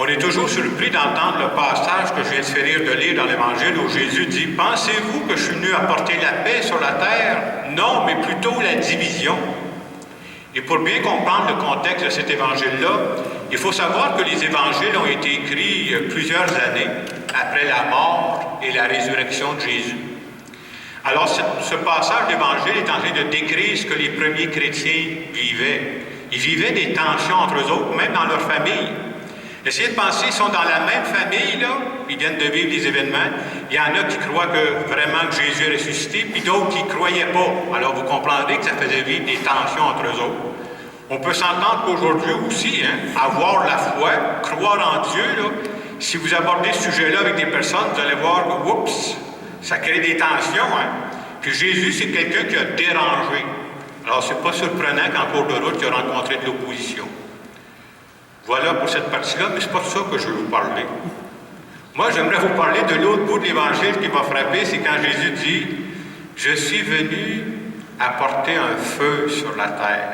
On est toujours surpris d'entendre le passage que je viens de finir de lire dans l'Évangile où Jésus dit « Pensez-vous que je suis venu apporter la paix sur la terre? Non, mais plutôt la division. » Et pour bien comprendre le contexte de cet évangile-là, il faut savoir que les évangiles ont été écrits plusieurs années après la mort et la résurrection de Jésus. Alors, ce passage d'évangile est en train de décrire ce que les premiers chrétiens vivaient. Ils vivaient des tensions entre eux autres, même dans leur famille. Essayez de penser, ils sont dans la même famille, là, ils viennent de vivre des événements. Il y en a qui croient que vraiment que Jésus est ressuscité, puis d'autres qui ne croyaient pas. Alors vous comprendrez que ça faisait vivre des tensions entre eux autres. On peut s'entendre qu'aujourd'hui aussi, avoir la foi, croire en Dieu, là, si vous abordez ce sujet-là avec des personnes, vous allez voir que, oups, ça crée des tensions. Puis Jésus, c'est quelqu'un qui a dérangé. Alors c'est pas surprenant qu'en cours de route, il a rencontré de l'opposition. Voilà pour cette partie-là, mais c'est pas de ça que je veux vous parler. Moi, j'aimerais vous parler de l'autre bout de l'Évangile qui m'a frappé, c'est quand Jésus dit « Je suis venu apporter un feu sur la terre,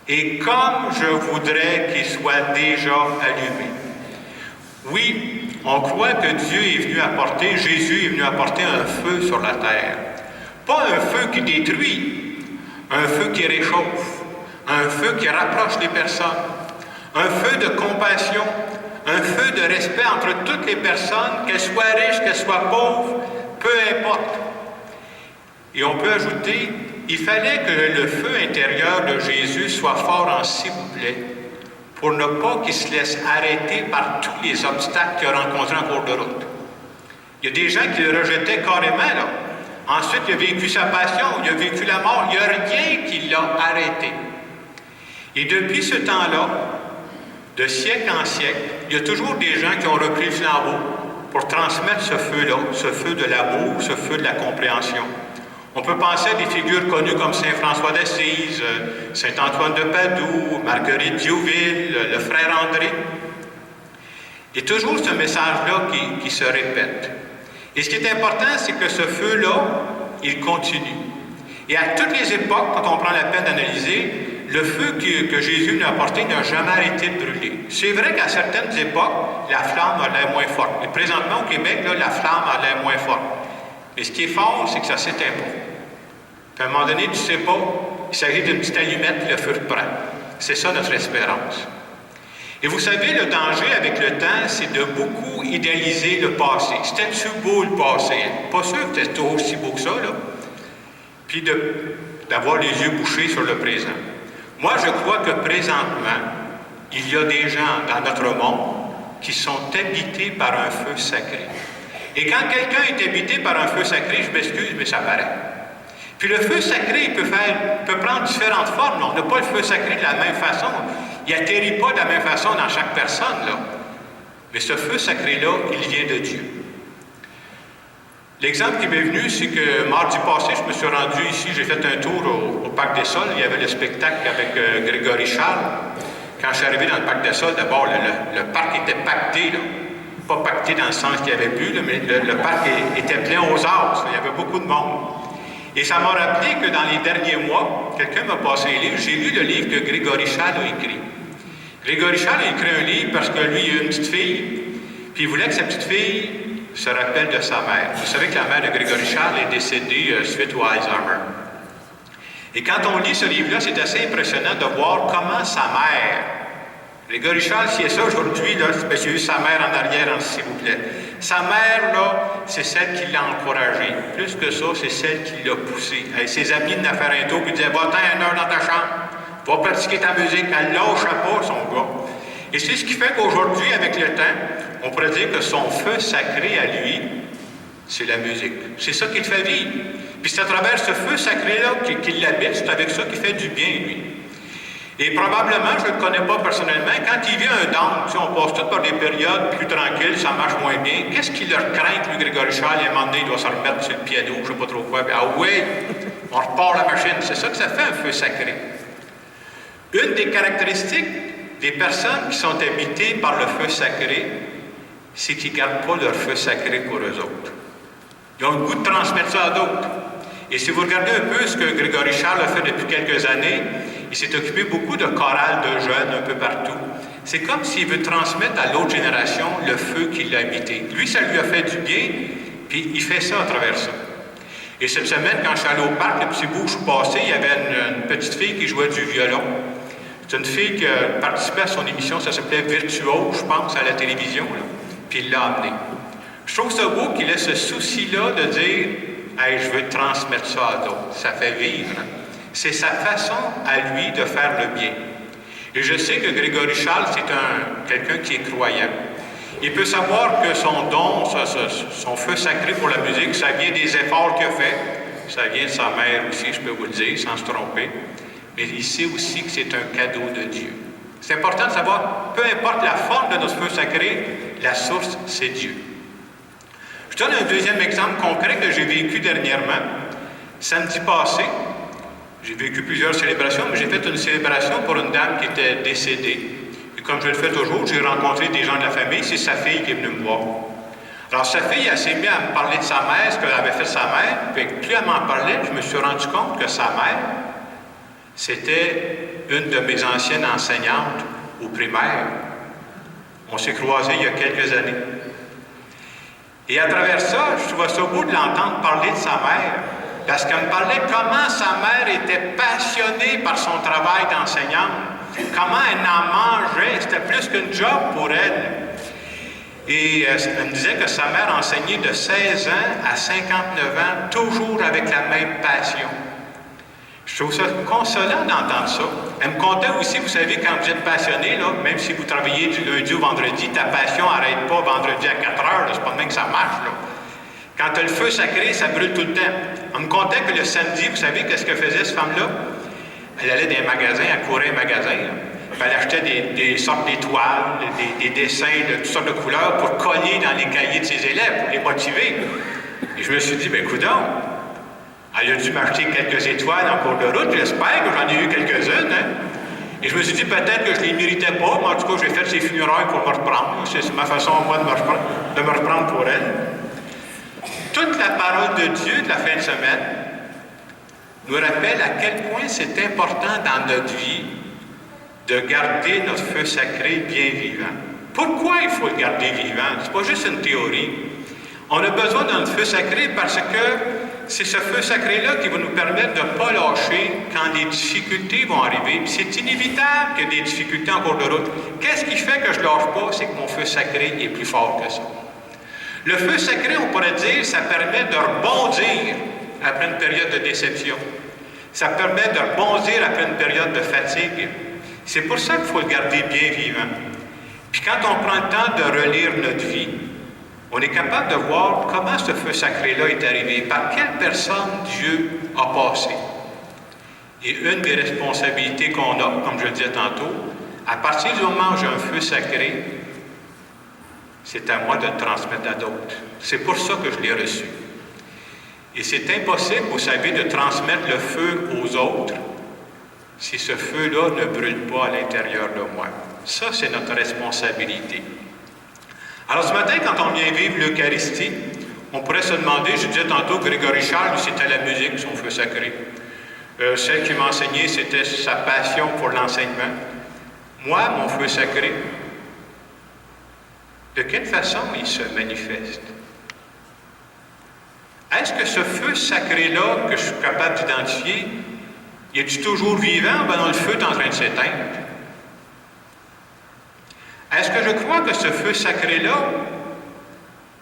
et comme je voudrais qu'il soit déjà allumé. » Oui, on croit que Dieu est venu apporter, Jésus est venu apporter un feu sur la terre. Pas un feu qui détruit, un feu qui réchauffe, un feu qui rapproche les personnes. Un feu de compassion, un feu de respect entre toutes les personnes, qu'elles soient riches, qu'elles soient pauvres, peu importe. Et on peut ajouter, il fallait que le feu intérieur de Jésus soit fort en s'il vous plaît, pour ne pas qu'il se laisse arrêter par tous les obstacles qu'il a rencontrés en cours de route. Il y a des gens qui le rejetaient carrément, là. Ensuite, il a vécu sa passion, il a vécu la mort, il n'y a rien qui l'a arrêté. Et depuis ce temps-là, de siècle en siècle, il y a toujours des gens qui ont repris le flambeau pour transmettre ce feu-là, ce feu de l'amour, ce feu de la compréhension. On peut penser à des figures connues comme Saint François d'Assise, Saint Antoine de Padoue, Marguerite Diouville, le frère André. Il y a toujours ce message-là qui se répète. Et ce qui est important, c'est que ce feu-là, il continue. Et à toutes les époques, quand on prend la peine d'analyser, le feu que Jésus nous a apporté n'a jamais arrêté de brûler. C'est vrai qu'à certaines époques, la flamme a l'air moins forte. Et présentement, au Québec, là, la flamme a l'air moins forte. Mais ce qui est fort, c'est que ça ne s'éteint pas. Puis à un moment donné, tu ne sais pas, il s'agit d'une petite allumette, puis le feu reprend. C'est ça notre espérance. Et vous savez, le danger avec le temps, c'est de beaucoup idéaliser le passé. C'était-tu beau le passé? Pas sûr que c'était aussi beau que ça, là. Puis d'avoir les yeux bouchés sur le présent. Moi, je crois que présentement, il y a des gens dans notre monde qui sont habités par un feu sacré. Et quand quelqu'un est habité par un feu sacré, je m'excuse, mais ça paraît. Puis le feu sacré, il peut prendre différentes formes. On n'a pas le feu sacré de la même façon. Il n'atterrit pas de la même façon dans chaque personne, là. Mais ce feu sacré-là, il vient de Dieu. L'exemple qui m'est venu, c'est que mardi passé, je me suis rendu ici, j'ai fait un tour au Parc des Sols. Il y avait le spectacle avec Grégory Charles. Quand je suis arrivé dans le Parc des Sols, d'abord, le parc était pacté, là. Pas pacté dans le sens qu'il n'y avait plus, là, mais le parc était plein aux as. Il y avait beaucoup de monde. Et ça m'a rappelé que dans les derniers mois, quelqu'un m'a passé un livre. J'ai lu le livre que Grégory Charles a écrit. Grégory Charles a écrit un livre parce que lui, il a une petite fille, puis il voulait que sa petite fille se rappelle de sa mère. Vous savez que la mère de Grégory Charles est décédée suite au Alzheimer. Et quand on lit ce livre-là, c'est assez impressionnant de voir comment sa mère, Grégory Charles, si c'est ça aujourd'hui, là, j'ai eu sa mère en arrière, s'il vous plaît. Sa mère, là, c'est celle qui l'a encouragé. Plus que ça, c'est celle qui l'a poussé. Ses amis de faire un tour, puis disaient, va-t'en une heure dans ta chambre, va pratiquer ta musique. Elle lâche pas, son gars. Et c'est ce qui fait qu'aujourd'hui, avec le temps, on pourrait dire que son feu sacré à lui, c'est la musique. C'est ça qui le fait vivre. Puis c'est à travers ce feu sacré-là qu'il l'habite, c'est avec ça qu'il fait du bien, lui. Et probablement, je ne le connais pas personnellement, quand il vit un down, tu sais, on passe tous par des périodes plus tranquilles, ça marche moins bien. Qu'est-ce qui leur craint, lui, Grégory Charles, et à un moment donné, il doit se remettre sur le piano, je ne sais pas trop quoi. Puis, ah oui, on repart la machine. C'est ça que ça fait, un feu sacré. Une des caractéristiques des personnes qui sont habitées par le feu sacré, c'est qu'ils ne gardent pas leur feu sacré pour eux autres. Ils ont le goût de transmettre ça à d'autres. Et si vous regardez un peu ce que Grégory Charles a fait depuis quelques années, il s'est occupé beaucoup de chorales de jeunes un peu partout. C'est comme s'il veut transmettre à l'autre génération le feu qui l'a habité. Lui, ça lui a fait du bien, puis il fait ça à travers ça. Et cette semaine, quand je suis allé au parc, le petit bout où je suis passé, il y avait une petite fille qui jouait du violon. C'est une fille qui participait à son émission, ça s'appelait Virtuose, je pense, à la télévision, là, puis il l'a amené. Je trouve ça beau qu'il ait ce souci-là de dire « Hey, je veux transmettre ça à d'autres. » Ça fait vivre. Hein? C'est sa façon à lui de faire le bien. Et je sais que Grégory Charles, c'est quelqu'un qui est croyant. Il peut savoir que son don, son feu sacré pour la musique, ça vient des efforts qu'il a fait. Ça vient de sa mère aussi, je peux vous le dire, sans se tromper. Mais il sait aussi que c'est un cadeau de Dieu. C'est important de savoir, peu importe la forme de notre feu sacré, la source, c'est Dieu. Je donne un deuxième exemple concret que j'ai vécu dernièrement. Samedi passé, j'ai vécu plusieurs célébrations, mais j'ai fait une célébration pour une dame qui était décédée. Et comme je le fais toujours, j'ai rencontré des gens de la famille, c'est sa fille qui est venue me voir. Alors sa fille, elle s'est mise à me parler de sa mère, ce qu'elle avait fait de sa mère, puis plus elle m'en parlait, je me suis rendu compte que sa mère, c'était une de mes anciennes enseignantes au primaire. On s'est croisés il y a quelques années. Et à travers ça, je trouvais ça beau de l'entendre parler de sa mère, parce qu'elle me parlait comment sa mère était passionnée par son travail d'enseignante, comment elle en mangeait, c'était plus qu'un job pour elle. Et elle me disait que sa mère enseignait de 16 ans à 59 ans, toujours avec la même passion. Je trouve ça consolant d'entendre ça. Elle me contait aussi, vous savez, quand vous êtes passionné, là, même si vous travaillez du lundi au vendredi, ta passion n'arrête pas vendredi à 4 heures, c'est pas de même que ça marche. Là. Quand tu as le feu sacré, ça brûle tout le temps. On me contait que le samedi, vous savez qu'est-ce que faisait cette femme-là? Elle allait dans les magasins, elle courait un magasin. Elle achetait des sortes d'étoiles, des dessins de toutes sortes de couleurs pour coller dans les cahiers de ses élèves, pour les motiver. Et je me suis dit, ben coudonc, elle a dû m'acheter quelques étoiles en cours de route, j'espère que j'en ai eu quelques-unes. Hein? Et je me suis dit peut-être que je ne les méritais pas, mais en tout cas, j'ai fait ses funérailles pour me reprendre. C'est ma façon, moi, de me reprendre pour elle. Toute la parole de Dieu de la fin de semaine nous rappelle à quel point c'est important dans notre vie de garder notre feu sacré bien vivant. Pourquoi il faut le garder vivant? Ce n'est pas juste une théorie. On a besoin d'un feu sacré parce que c'est ce feu sacré-là qui va nous permettre de ne pas lâcher quand des difficultés vont arriver. Puis c'est inévitable qu'il y ait des difficultés en cours de route. Qu'est-ce qui fait que je ne lâche pas? C'est que mon feu sacré est plus fort que ça. Le feu sacré, on pourrait dire, ça permet de rebondir après une période de déception. Ça permet de rebondir après une période de fatigue. C'est pour ça qu'il faut le garder bien vivant. Puis quand on prend le temps de relire notre vie, on est capable de voir comment ce feu sacré-là est arrivé, par quelle personne Dieu a passé. Et une des responsabilités qu'on a, comme je le disais tantôt, à partir du moment où j'ai un feu sacré, c'est à moi de le transmettre à d'autres. C'est pour ça que je l'ai reçu. Et c'est impossible, vous savez, de transmettre le feu aux autres si ce feu-là ne brûle pas à l'intérieur de moi. Ça, c'est notre responsabilité. Alors ce matin, quand on vient vivre l'Eucharistie, on pourrait se demander, je disais tantôt, Grégory Charles, c'était la musique, son feu sacré. Celle qui m'a enseigné, c'était sa passion pour l'enseignement. Moi, mon feu sacré, de quelle façon il se manifeste? Est-ce que ce feu sacré-là, que je suis capable d'identifier, est-il toujours vivant pendant le feu est en train de s'éteindre? Est-ce que je crois que ce feu sacré-là,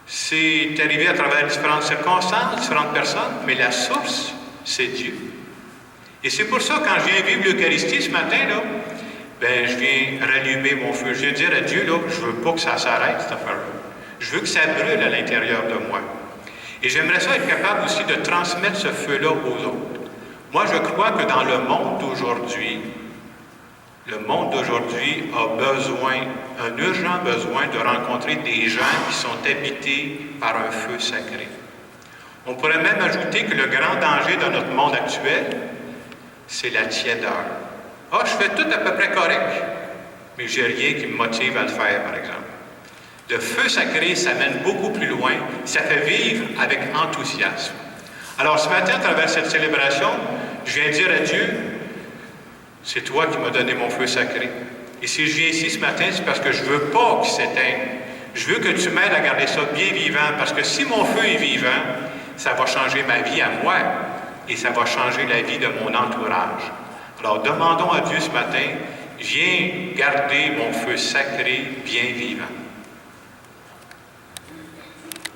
c'est arrivé à travers différentes circonstances, différentes personnes, mais la source, c'est Dieu. Et c'est pour ça, quand je viens vivre l'Eucharistie ce matin, là, ben, je viens rallumer mon feu. Je viens dire à Dieu, là, je ne veux pas que ça s'arrête, cette affaire-là. Je veux que ça brûle à l'intérieur de moi. Et j'aimerais ça être capable aussi de transmettre ce feu-là aux autres. Moi, je crois que dans le monde d'aujourd'hui a besoin, un urgent besoin de rencontrer des gens qui sont habités par un feu sacré. On pourrait même ajouter que le grand danger de notre monde actuel, c'est la tiédeur. Ah, je fais tout à peu près correct, mais j'ai rien qui me motive à le faire, par exemple. Le feu sacré, ça mène beaucoup plus loin, ça fait vivre avec enthousiasme. Alors ce matin, à travers cette célébration, je viens dire à Dieu, c'est toi qui m'as donné mon feu sacré. Et si je viens ici ce matin, c'est parce que je ne veux pas qu'il s'éteigne. Je veux que tu m'aides à garder ça bien vivant, parce que si mon feu est vivant, ça va changer ma vie à moi et ça va changer la vie de mon entourage. Alors demandons à Dieu ce matin, viens garder mon feu sacré bien vivant.